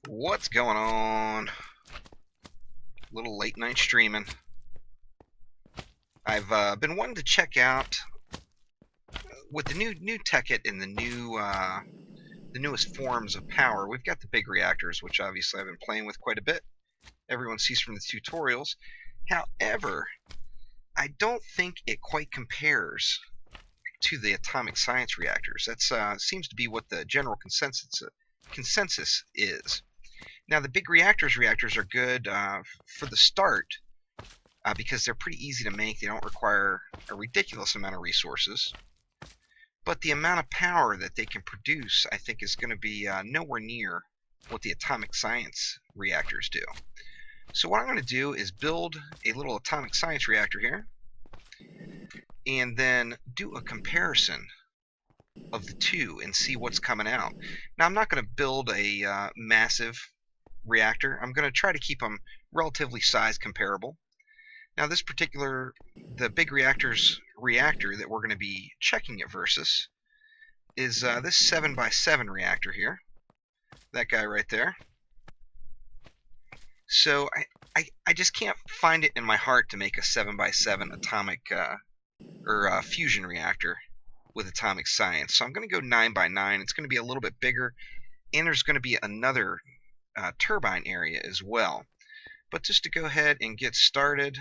What's going on? Little late night streaming. I've been wanting to check out with the new Tekkit and the newest forms of power. We've got the big reactors, which obviously I've been playing with quite a bit. Everyone sees from the tutorials. However, I don't think it quite compares to the atomic science reactors. That seems to be what the general consensus is. Now, the big reactors are good for the start because they're pretty easy to make. They don't require a ridiculous amount of resources. But the amount of power that they can produce, I think, is going to be nowhere near what the atomic science reactors do. So what I'm going to do is build a little atomic science reactor here, and then do a comparison of the two and see what's coming out. Now, I'm not going to build a massive reactor. I'm going to try to keep them relatively size comparable. Now, the Big Reactors reactor that we're going to be checking it versus is this 7x7 reactor here. That guy right there. So I just can't find it in my heart to make a 7x7 atomic or fusion reactor with atomic science. So I'm going to go 9x9. It's going to be a little bit bigger, and there's going to be another turbine area as well. But just to go ahead and get started,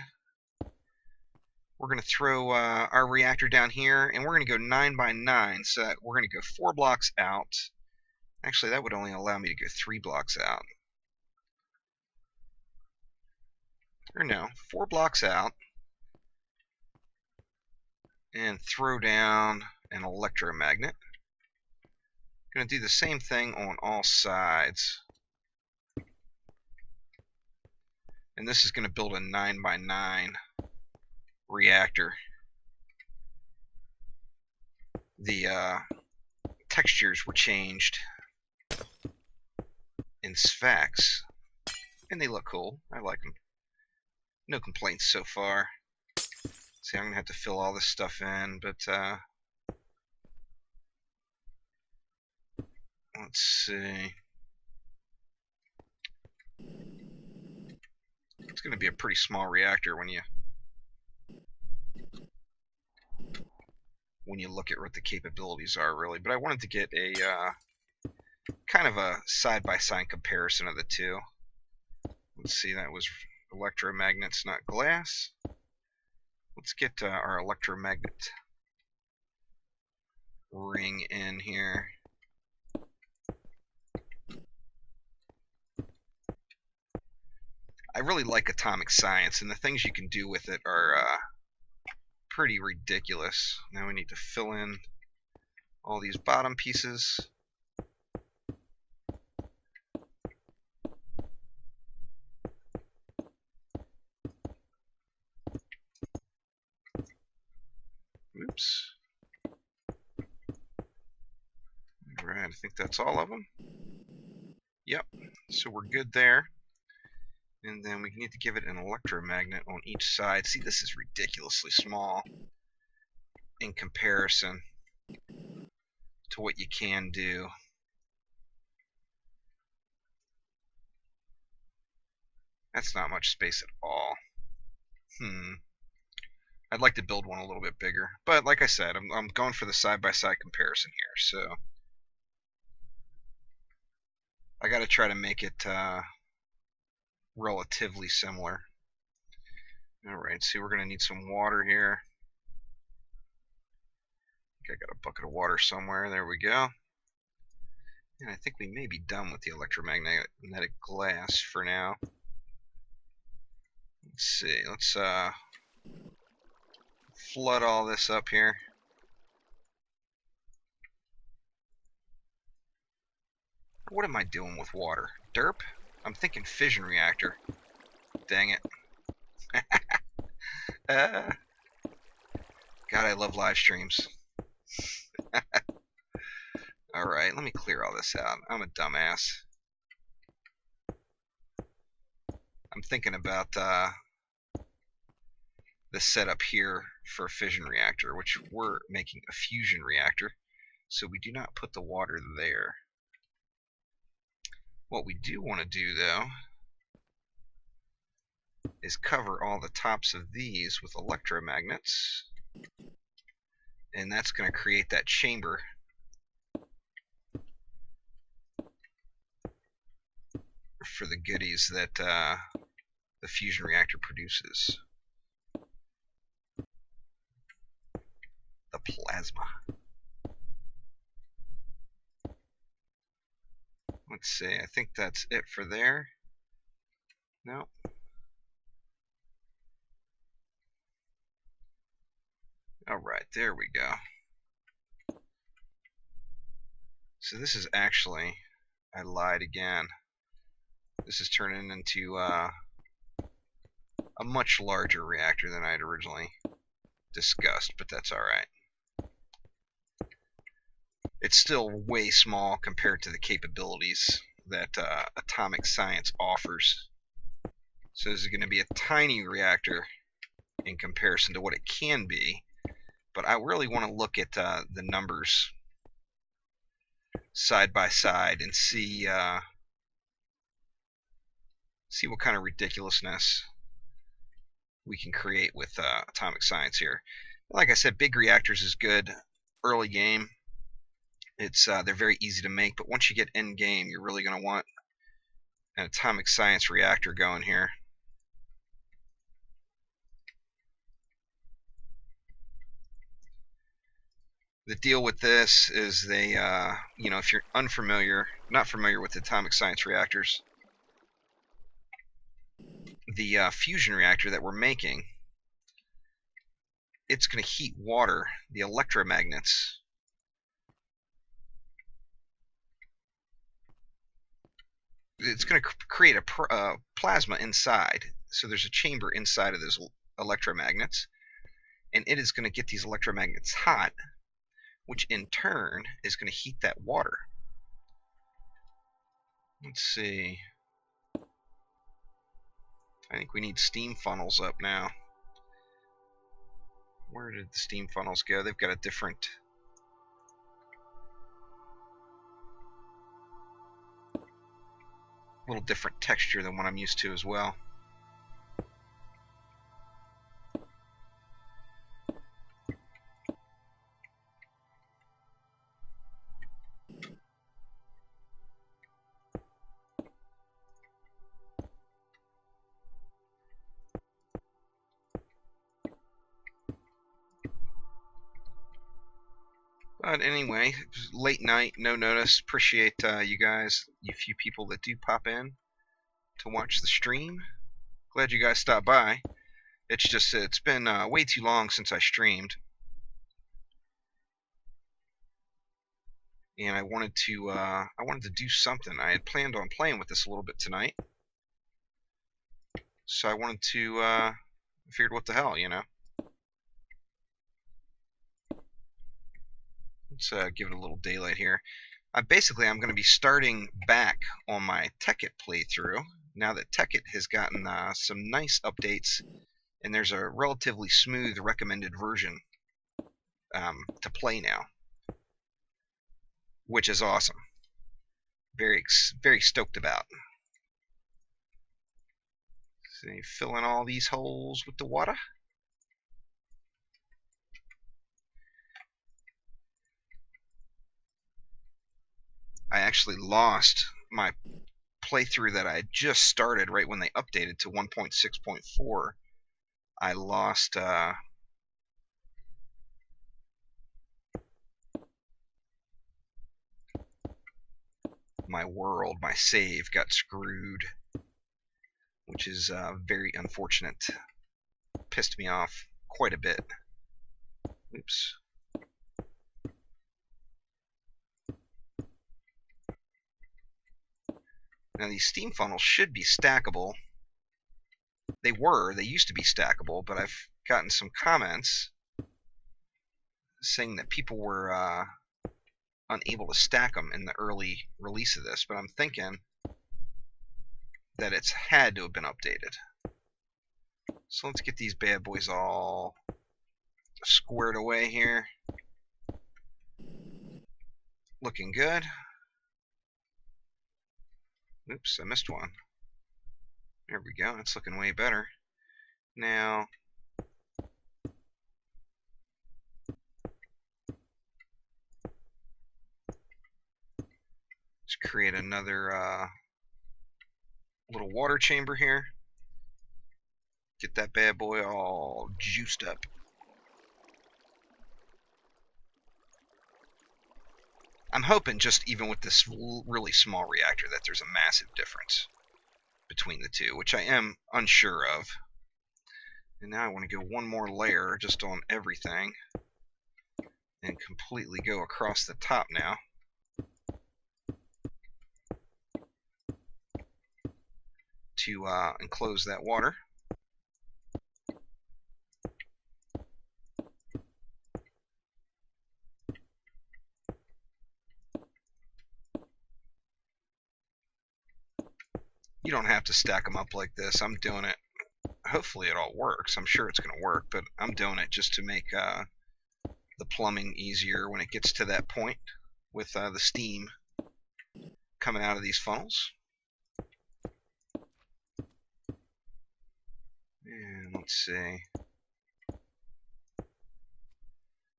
we're going to throw our reactor down here, and we're going to go 9x9. So we're going to go 4 blocks out. Actually, that would only allow me to go 3 blocks out. Or no, 4 blocks out. And throw down an electromagnet. Going to do the same thing on all sides. And this is going to build a 9x9 reactor. The textures were changed in specs, and they look cool. I like them. No complaints so far. See, I'm going to have to fill all this stuff in, but let's see. It's going to be a pretty small reactor when you look at what the capabilities are, really. But I wanted to get a kind of a side-by-side comparison of the two. Let's see, that was electromagnets, not glass. Let's get our electromagnet ring in here. I really like atomic science, and the things you can do with it are pretty ridiculous. Now we need to fill in all these bottom pieces. Oops. Alright, I think that's all of them. Yep, so we're good there. And then we need to give it an electromagnet on each side. See, this is ridiculously small in comparison to what you can do. That's not much space at all. I'd like to build one a little bit bigger. But like I said, I'm going for the side-by-side comparison here. So I got to try to make it relatively similar. Alright, see, we're going to need some water here. I think I got a bucket of water somewhere. There we go. And I think we may be done with the electromagnetic glass for now. Let's see, let's flood all this up here. What am I doing with water? Derp? I'm thinking fission reactor. Dang it. God, I love live streams. Alright, let me clear all this out. I'm a dumbass. I'm thinking about the setup here for a fission reactor, which we're making a fusion reactor. So we do not put the water there. What we do want to do, though, is cover all the tops of these with electromagnets, and that's going to create that chamber for the goodies that the fusion reactor produces. The plasma. Let's see, I think that's it for there. No. Alright, there we go. So this is actually, I lied again. This is turning into a much larger reactor than I had originally discussed, but that's alright. It's still way small compared to the capabilities that Atomic Science offers. So this is going to be a tiny reactor in comparison to what it can be, but I really want to look at the numbers side by side and see what kind of ridiculousness we can create with Atomic Science here. Like I said, Big Reactors is good early game. It's they're very easy to make, but once you get end game, you're really going to want an Atomic Science reactor going here. The deal with this is they, you know, if you're not familiar with Atomic Science reactors, the fusion reactor that we're making, it's going to heat water, the electromagnets. It's going to create a plasma inside. So there's a chamber inside of those electromagnets, and it is going to get these electromagnets hot, which in turn is going to heat that water. Let's see. I think we need steam funnels up now. Where did the steam funnels go? They've got a different... little different texture than what I'm used to as well. But anyway, late night, no notice. Appreciate you guys, you few people that do pop in to watch the stream. Glad you guys stopped by. It's just, it's been way too long since I streamed. And I wanted to do something. I had planned on playing with this a little bit tonight. So I wanted to, I figured what the hell, you know. Let's give it a little daylight here. Basically, I'm going to be starting back on my Tekkit playthrough now that Tekkit has gotten some nice updates, and there's a relatively smooth recommended version to play now, which is awesome. Very stoked about. So filling all these holes with the water. I actually lost my playthrough that I just started right when they updated to 1.6.4. I lost my world, my save got screwed, which is very unfortunate. Pissed me off quite a bit. Oops. Now these steam funnels should be stackable. They used to be stackable, but I've gotten some comments saying that people were unable to stack them in the early release of this, but I'm thinking that it's had to have been updated. So let's get these bad boys all squared away here. Looking good. Oops, I missed one. There we go. It's looking way better. Now, let's create another little water chamber here. Get that bad boy all juiced up. I'm hoping just even with this really small reactor that there's a massive difference between the two, which I am unsure of. And now I want to go one more layer just on everything and completely go across the top now. To enclose that water. You don't have to stack them up like this. I'm doing it. Hopefully it all works. I'm sure it's going to work, but I'm doing it just to make the plumbing easier when it gets to that point with the steam coming out of these funnels. And let's see.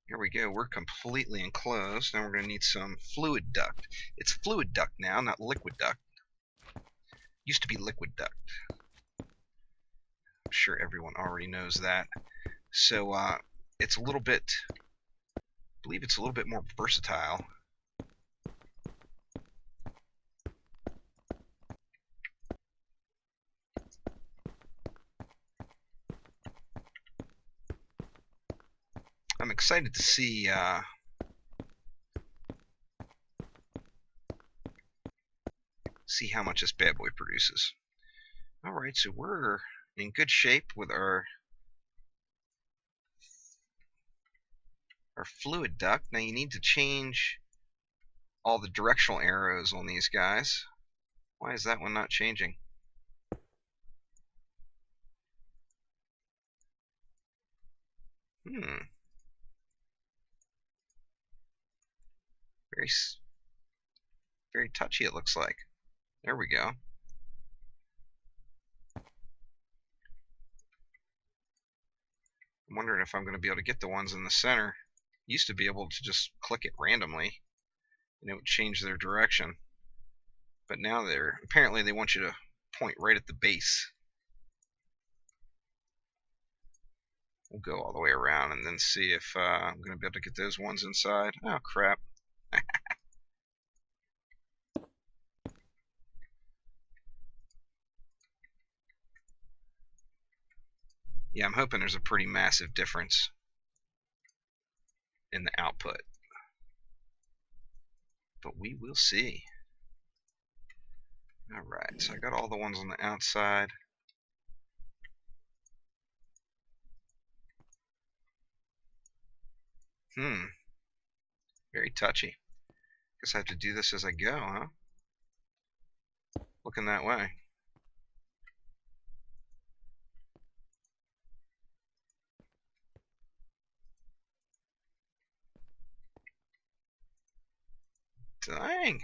Here we go. We're completely enclosed. Now we're going to need some fluid duct. It's fluid duct now, not liquid duct. Used to be liquid duct. I'm sure everyone already knows that. So it's a little bit, I believe it's a little bit more versatile. I'm excited to see how much this bad boy produces. Alright, so we're in good shape with our fluid duct. Now you need to change all the directional arrows on these guys. Why is that one not changing? Very touchy it looks like. There we go. I'm wondering if I'm going to be able to get the ones in the center. Used to be able to just click it randomly and it would change their direction. But now apparently they want you to point right at the base. We'll go all the way around and then see if I'm going to be able to get those ones inside. Oh, crap. Yeah, I'm hoping there's a pretty massive difference in the output. But we will see. Alright, so I got all the ones on the outside. Very touchy. Guess I have to do this as I go, huh? Looking that way. Dang.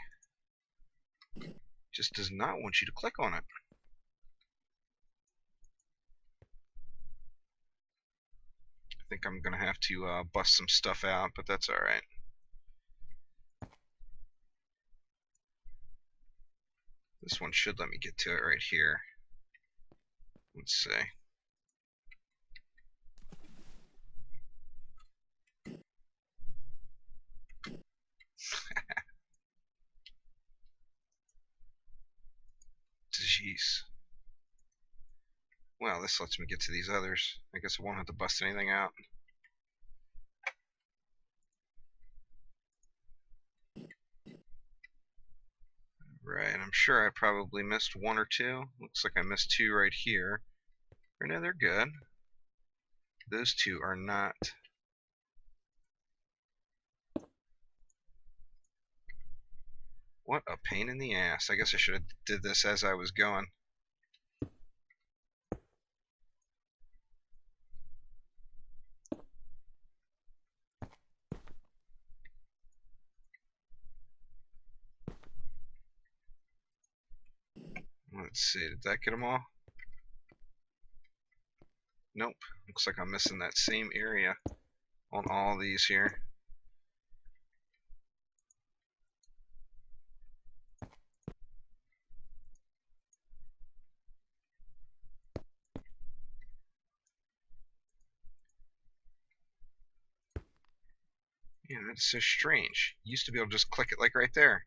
Just does not want you to click on it. I think I'm going to have to bust some stuff out, but that's alright. This one should let me get to it right here. Let's see. Jeez. Well, this lets me get to these others. I guess I won't have to bust anything out. Right, I'm sure I probably missed one or two. Looks like I missed two right here. Or no, they're good. Those two are not. What a pain in the ass. I guess I should have did this as I was going. Let's see, did that get them all? Nope. Looks like I'm missing that same area on all these here. Yeah, that's so strange. Used to be able to just click it like right there.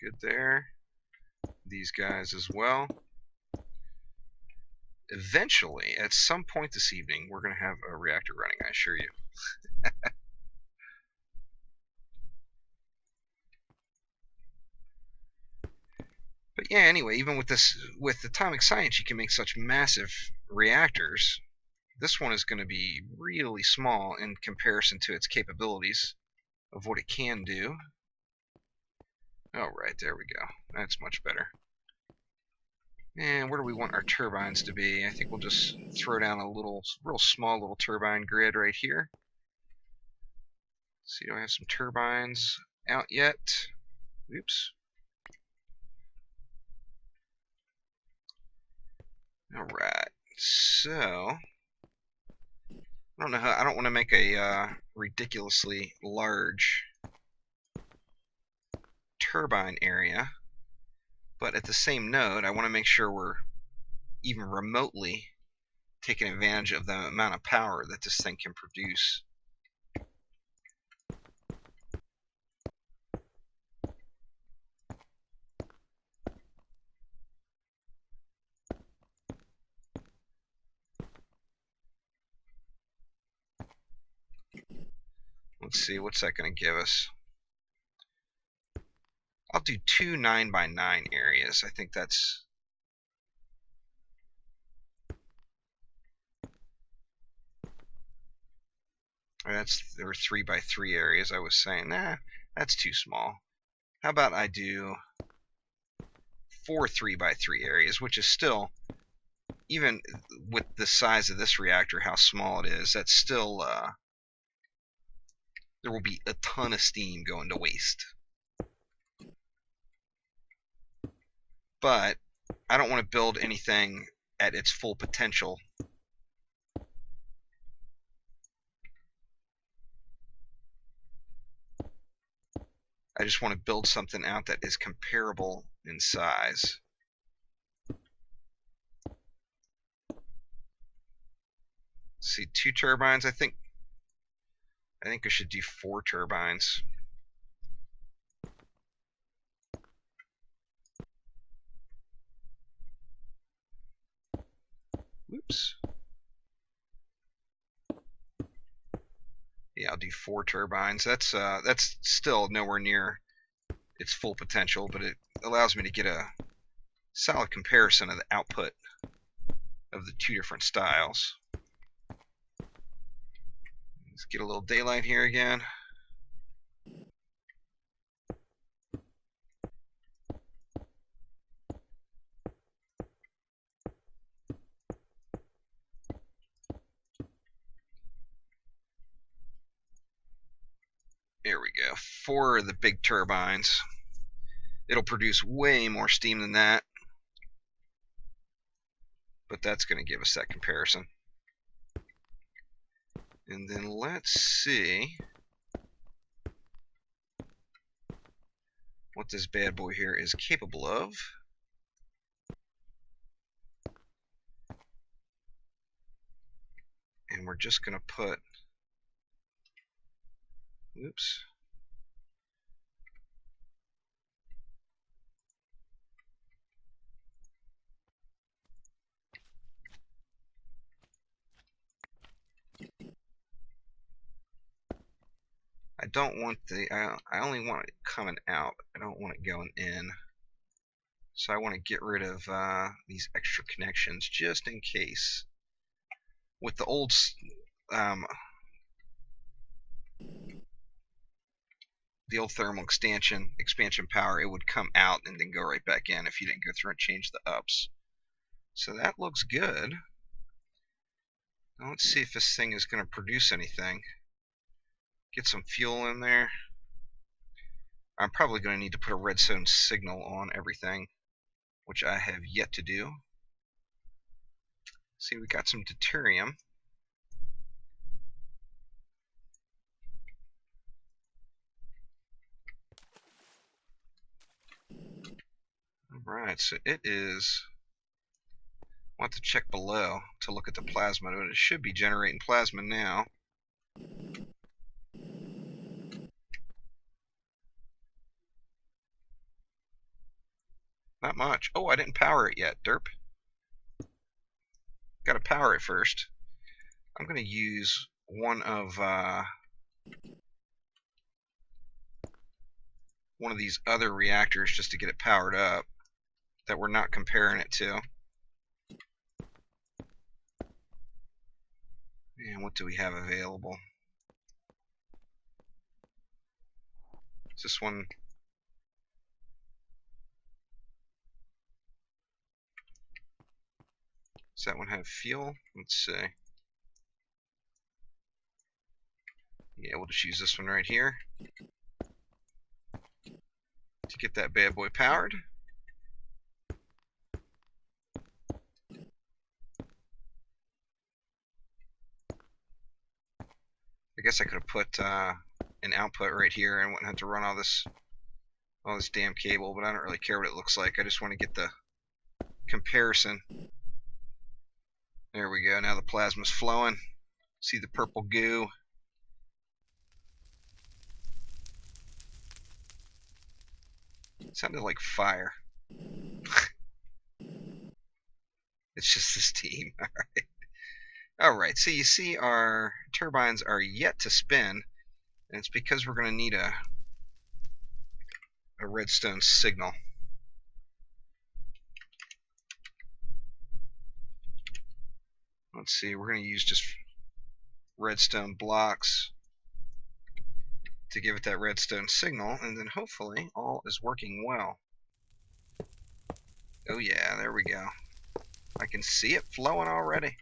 Good there. These guys as well. Eventually, at some point this evening, we're going to have a reactor running, I assure you. But yeah, anyway, even with this, with atomic science, you can make such massive reactors. This one is going to be really small in comparison to its capabilities of what it can do. Oh, right, there we go. That's much better. And where do we want our turbines to be? I think we'll just throw down a little, real small little turbine grid right here. Let's see, do I have some turbines out yet? Oops. Alright, so I don't know how, I don't want to make a ridiculously large turbine area, but at the same node, I want to make sure we're even remotely taking advantage of the amount of power that this thing can produce. Let's see, what's that going to give us? I'll do 2 9x9 areas. I think that's... there were 3x3 areas I was saying. Nah, that's too small. How about I do 4 3x3 areas, which is still, even with the size of this reactor, how small it is, that's still... there will be a ton of steam going to waste. But I don't want to build anything at its full potential. I just want to build something out that is comparable in size. See, 2 turbines. I think I should do 4 turbines. Whoops. Yeah, I'll do 4 turbines. That's still nowhere near its full potential, but it allows me to get a solid comparison of the output of the 2 different styles. Let's get a little daylight here again. There we go. 4 of the big turbines. It'll produce way more steam than that, but that's going to give us that comparison. And then let's see what this bad boy here is capable of. And we're just going to put, oops, I don't want the, I only want it coming out. I don't want it going in. So I want to get rid of these extra connections just in case. With the old thermal expansion power, it would come out and then go right back in if you didn't go through and change the ups. So that looks good. Now let's see if this thing is going to produce anything. Get some fuel in there. I'm probably going to need to put a redstone signal on everything, which I have yet to do. See, we got some deuterium. Alright, so it is... I'll have to check below to look at the plasma, but it should be generating plasma now. Not much. Oh, I didn't power it yet, derp. Gotta power it first. I'm gonna use one of these other reactors just to get it powered up that we're not comparing it to. And what do we have available? Is this one? Does that one have fuel? Let's see. Yeah, we'll just use this one right here to get that bad boy powered. I guess I could have put an output right here and wouldn't have to run all this damn cable, but I don't really care what it looks like. I just want to get the comparison. There we go. Now the plasma's flowing. See the purple goo. It sounded like fire. It's just the steam. Alright. Alright, so you see our turbines are yet to spin, and it's because we're going to need a redstone signal. Let's see, we're going to use just redstone blocks to give it that redstone signal, and then hopefully all is working well. Oh yeah, there we go. I can see it flowing already.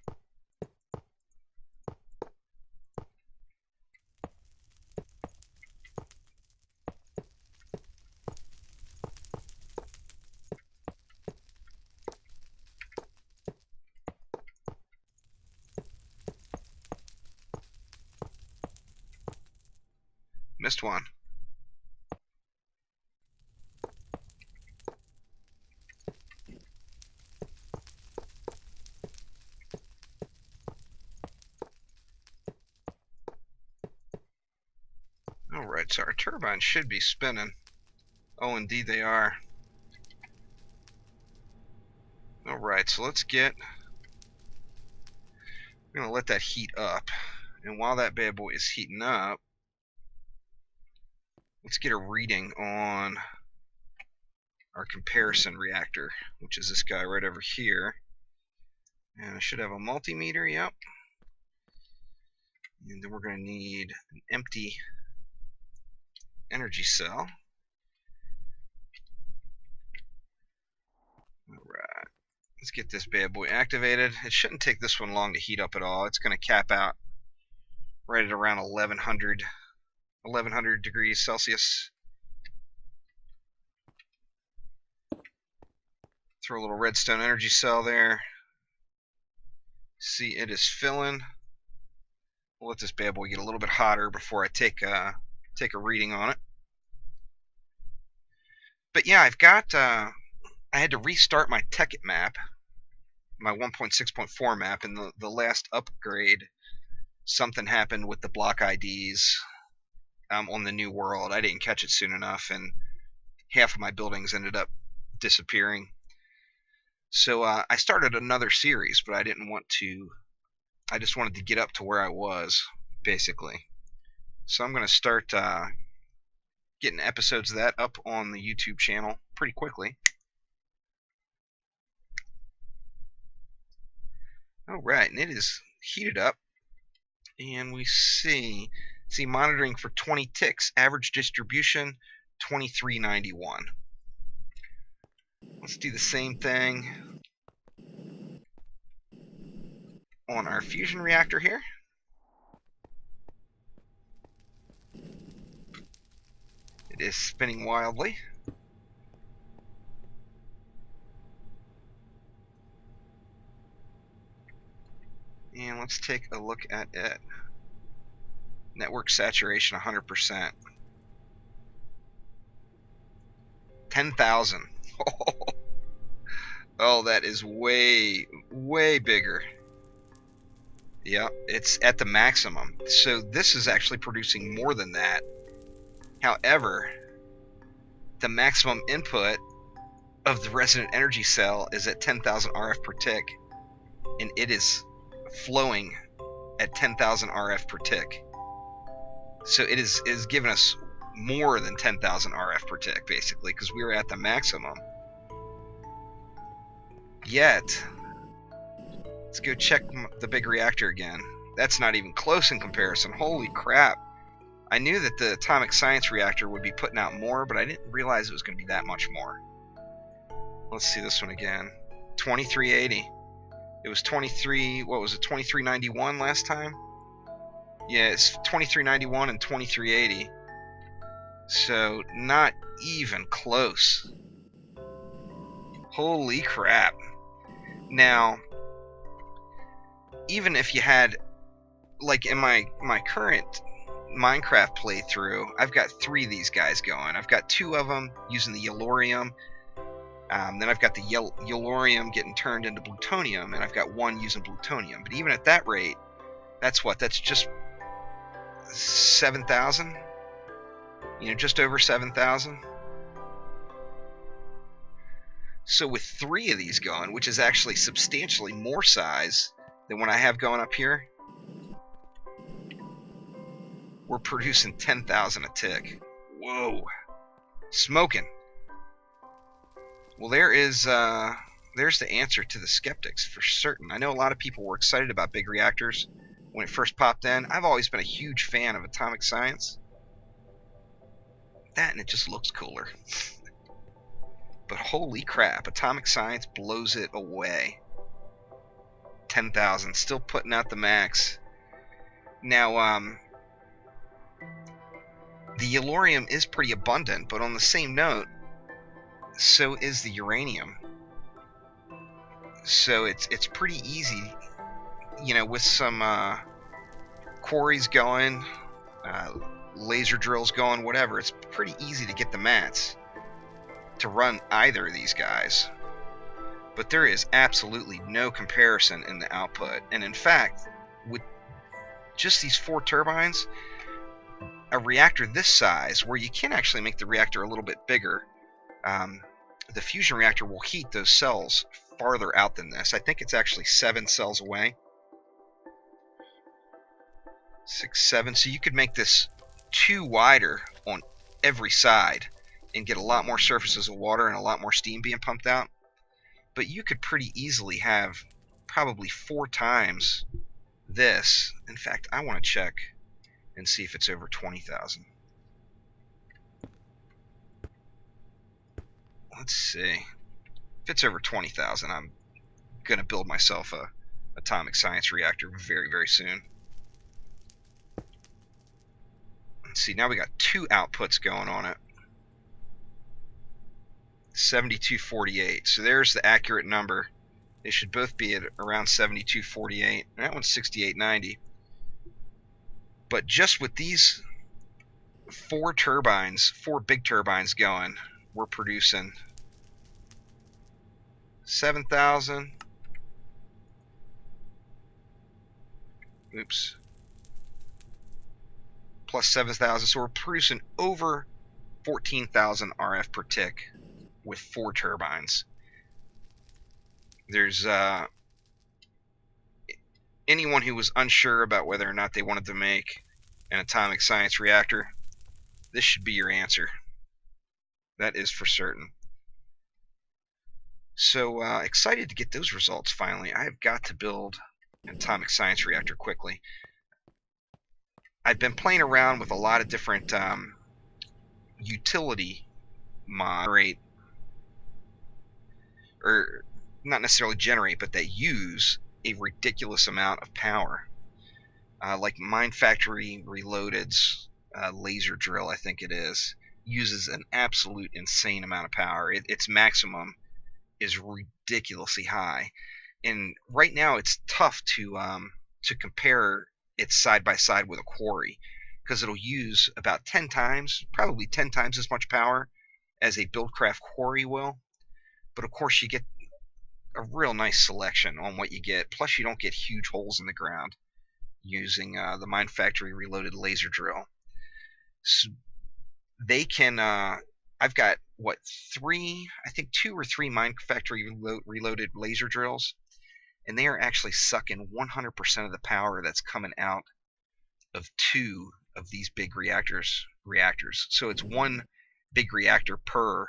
Missed one. Alright, so our turbines should be spinning. Oh, indeed they are. Alright, so let's get... I'm going to let that heat up. And while that bad boy is heating up, let's get a reading on our comparison reactor, which is this guy right over here. And I should have a multimeter, yep. And then we're going to need an empty energy cell. Alright, let's get this bad boy activated. It shouldn't take this one long to heat up at all. It's going to cap out right at around 1100 degrees Celsius. Throw a little redstone energy cell there. See, it is filling. We'll let this bad boy get a little bit hotter before I take a reading on it. But yeah, I've got I had to restart my Tekkit map, my 1.6.4 map, and the last upgrade, something happened with the block IDs on the new world. I didn't catch it soon enough, and half of my buildings ended up disappearing. So I started another series, but I didn't want to. I just wanted to get up to where I was, basically. So I'm going to start getting episodes of that up on the YouTube channel pretty quickly. Alright, and it is heated up. And we see monitoring for 20 ticks, average distribution 2391. Let's do the same thing on our fusion reactor here. It is spinning wildly. And let's take a look at it. Network saturation 100%. 10,000. Oh, that is way, way bigger. Yep, it's at the maximum. So this is actually producing more than that. However, the maximum input of the resident energy cell is at 10,000 RF per tick, and it is flowing at 10,000 RF per tick. So it is giving us more than 10,000 RF per tick, basically, because we were at the maximum. Yet, let's go check the big reactor again. That's not even close in comparison. Holy crap. I knew that the Atomic Science Reactor would be putting out more, but I didn't realize it was going to be that much more. Let's see this one again. 2380. It was 23, what was it, 2391 last time? Yeah, it's 2391 and 2380. So, not even close. Holy crap. Now, even if you had, like in my current Minecraft playthrough, I've got 3 of these guys going. I've got 2 of them using the yellorium. Then I've got the yellorium getting turned into plutonium, and I've got 1 using plutonium. But even at that rate, that's what? That's just 7,000? You know, just over 7,000? So with 3 of these going, which is actually substantially more size than what I have going up here, we're producing 10,000 a tick. Whoa. Smoking. Well, there's the answer to the skeptics for certain. I know a lot of people were excited about big reactors when it first popped in. I've always been a huge fan of atomic science. That and it just looks cooler. But holy crap, atomic science blows it away. 10,000, still putting out the max. Now, the yellorium is pretty abundant, but on the same note, so is the uranium. So it's pretty easy, you know, with some quarries going, laser drills going, whatever. It's pretty easy to get the mats to run either of these guys. But there is absolutely no comparison in the output. And in fact, with just these 4 turbines, a reactor this size, where you can actually make the reactor a little bit bigger, the fusion reactor will heat those cells farther out than this. I think it's actually 7 cells away. 6, 7. So you could make this 2 wider on every side and get a lot more surfaces of water and a lot more steam being pumped out. But you could pretty easily have probably 4 times this. In fact, I want to check and see if it's over 20,000. Let's see. If it's over 20,000, I'm going to build myself a atomic science reactor very, very soon. Let's see, now we got 2 outputs going on it. 7248. So there's the accurate number. They should both be at around 7248. That one's 6890. But just with these 4 turbines, 4 big turbines going, we're producing 7,000. Oops. Plus 7,000. So we're producing over 14,000 RF per tick with 4 turbines. There's anyone who was unsure about whether or not they wanted to make an atomic science reactor, this should be your answer. That is for certain. So excited to get those results finally. I've got to build an atomic science reactor quickly. I've been playing around with a lot of different utility mods, or not necessarily generate, but that use a ridiculous amount of power. Like Mine Factory Reloaded's laser drill, I think it is, uses an absolute insane amount of power. Its maximum is ridiculously high, and right now it's tough to compare it side by side with a quarry, because it'll use about 10 times, probably 10 times as much power as a Buildcraft quarry will. But of course, you get a real nice selection on what you get. Plus, you don't get huge holes in the ground using the Mine Factory Reloaded laser drill. So they can. I've got what, I think 2 or 3 Mine Factory Reloaded laser drills, and they are actually sucking 100% of the power that's coming out of 2 of these big reactors. So it's 1 big reactor per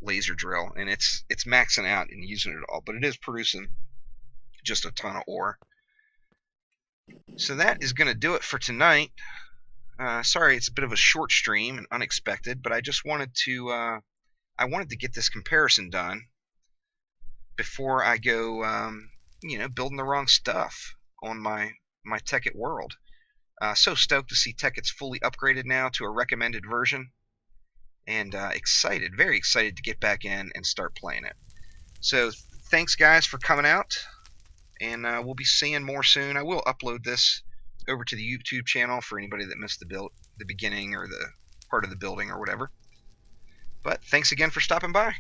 laser drill, and it's maxing out and using it all, but it is producing just a ton of ore. So that is going to do it for tonight. Sorry, it's a bit of a short stream and unexpected, but I just wanted to get this comparison done before I go, building the wrong stuff on my Tekkit world. So stoked to see Tekkit's fully upgraded now to a recommended version, and excited, very excited to get back in and start playing it. So thanks guys for coming out, and we'll be seeing more soon. I will upload this over to the YouTube channel for anybody that missed the beginning or the part of the building or whatever. But thanks again for stopping by.